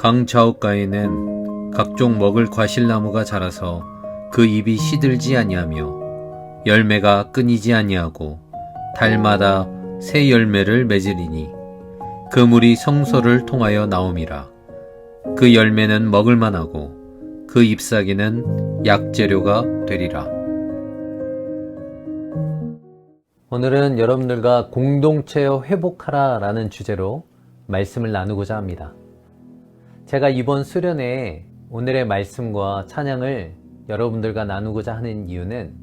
강 좌우가에는 각종 먹을 과실나무가 자라서 그 잎이 시들지 아니하며 열매가 끊이지 아니하고 달마다 새 열매를 맺으리니 그 물이 성소를 통하여 나옴이라. 그 열매는 먹을만하고 그 잎사귀는 약재료가 되리라. 오늘은 여러분들과 공동체여 회복하라 라는 주제로 말씀을 나누고자 합니다. 제가 이번 수련회에 오늘의 말씀과 찬양을 여러분들과 나누고자 하는 이유는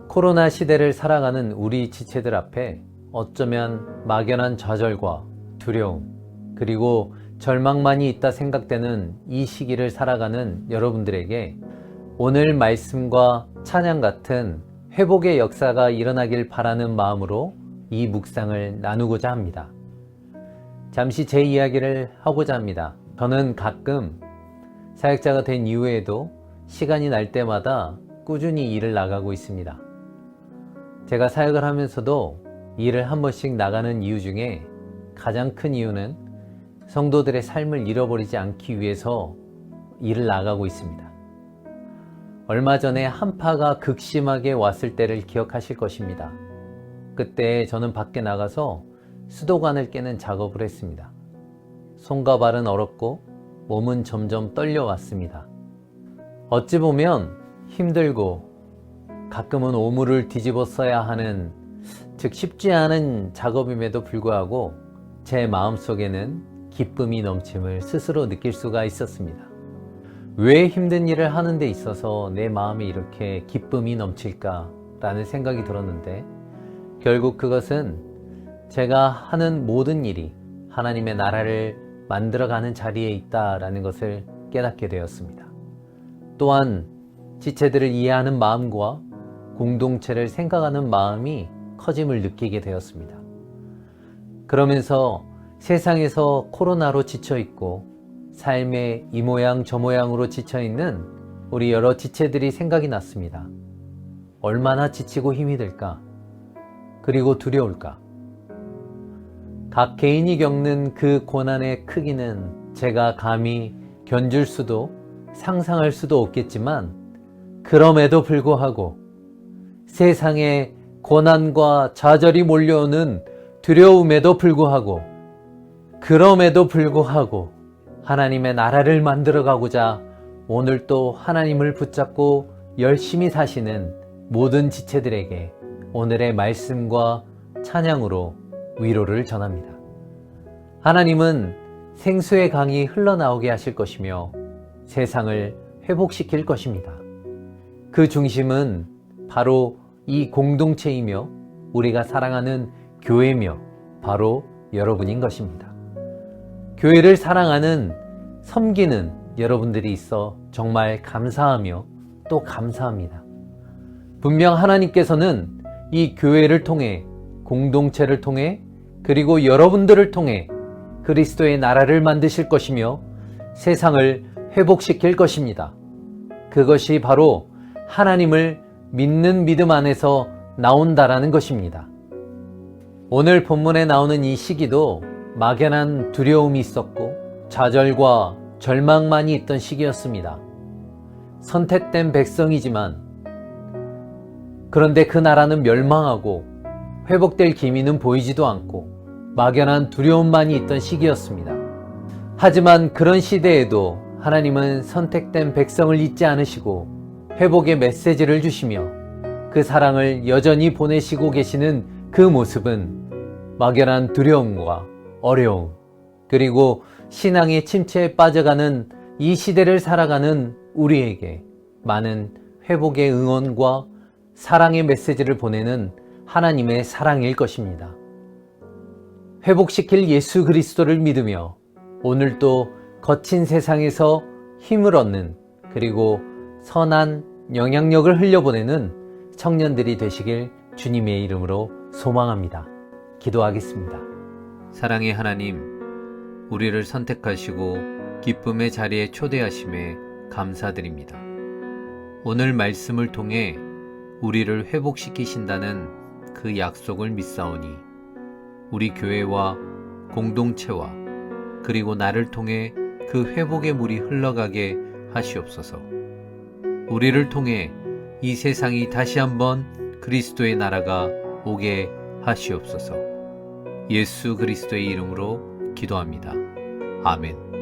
코로나 시대를 살아가는 우리 지체들 앞에 어쩌면 막연한 좌절과 두려움 그리고 절망만이 있다 생각되는 이 시기를 살아가는 여러분들에게 오늘 말씀과 찬양 같은 회복의 역사가 일어나길 바라는 마음으로 이 묵상을 나누고자 합니다. 잠시 제 이야기를 하고자 합니다. 저는 가끔 사역자가 된 이후에도 시간이 날 때마다 꾸준히 일을 나가고 있습니다. 제가 사역을 하면서도 일을 한 번씩 나가는 이유 중에 가장 큰 이유는 성도들의 삶을 잃어버리지 않기 위해서 일을 나가고 있습니다. 얼마 전에 한파가 극심하게 왔을 때를 기억하실 것입니다. 그때 저는 밖에 나가서 수도관을 깨는 작업을 했습니다. 손과 발은 얼었고 몸은 점점 떨려왔습니다. 어찌 보면 힘들고 가끔은 오물을 뒤집어 써야 하는 즉 쉽지 않은 작업임에도 불구하고 제 마음속에는 기쁨이 넘침을 스스로 느낄 수가 있었습니다. 왜 힘든 일을 하는 데 있어서 내 마음이 이렇게 기쁨이 넘칠까 라는 생각이 들었는데 결국 그것은 제가 하는 모든 일이 하나님의 나라를 만들어가는 자리에 있다라는 것을 깨닫게 되었습니다. 또한 지체들을 이해하는 마음과 공동체를 생각하는 마음이 커짐을 느끼게 되었습니다. 그러면서 세상에서 코로나로 지쳐있고 삶의 이 모양 저 모양으로 지쳐있는 우리 여러 지체들이 생각이 났습니다. 얼마나 지치고 힘이 들까? 그리고 두려울까? 각 개인이 겪는 그 고난의 크기는 제가 감히 견줄 수도 상상할 수도 없겠지만 그럼에도 불구하고 세상에 고난과 좌절이 몰려오는 두려움에도 불구하고 그럼에도 불구하고 하나님의 나라를 만들어가고자 오늘 또 하나님을 붙잡고 열심히 사시는 모든 지체들에게 오늘의 말씀과 찬양으로 위로를 전합니다. 하나님은 생수의 강이 흘러나오게 하실 것이며 세상을 회복시킬 것입니다. 그 중심은 바로 이 공동체이며 우리가 사랑하는 교회며 바로 여러분인 것입니다. 교회를 사랑하는 섬기는 여러분들이 있어 정말 감사하며 또 감사합니다. 분명 하나님께서는 이 교회를 통해 공동체를 통해 그리고 여러분들을 통해 그리스도의 나라를 만드실 것이며 세상을 회복시킬 것입니다. 그것이 바로 하나님을 믿는 믿음 안에서 나온다라는 것입니다. 오늘 본문에 나오는 이 시기도 막연한 두려움이 있었고 좌절과 절망만이 있던 시기였습니다. 선택된 백성이지만 그런데 그 나라는 멸망하고 회복될 기미는 보이지도 않고 막연한 두려움만이 있던 시기였습니다. 하지만 그런 시대에도 하나님은 선택된 백성을 잊지 않으시고 회복의 메시지를 주시며 그 사랑을 여전히 보내시고 계시는 그 모습은 막연한 두려움과 어려움 그리고 신앙의 침체에 빠져가는 이 시대를 살아가는 우리에게 많은 회복의 응원과 사랑의 메시지를 보내는 하나님의 사랑일 것입니다. 회복시킬 예수 그리스도를 믿으며 오늘도 거친 세상에서 힘을 얻는 그리고 선한 영향력을 흘려보내는 청년들이 되시길 주님의 이름으로 소망합니다. 기도하겠습니다. 사랑의 하나님, 우리를 선택하시고 기쁨의 자리에 초대하심에 감사드립니다. 오늘 말씀을 통해 우리를 회복시키신다는 그 약속을 믿사오니 우리 교회와 공동체와 그리고 나를 통해 그 회복의 물이 흘러가게 하시옵소서. 우리를 통해 이 세상이 다시 한번 그리스도의 나라가 오게 하시옵소서. 예수 그리스도의 이름으로 기도합니다. 아멘.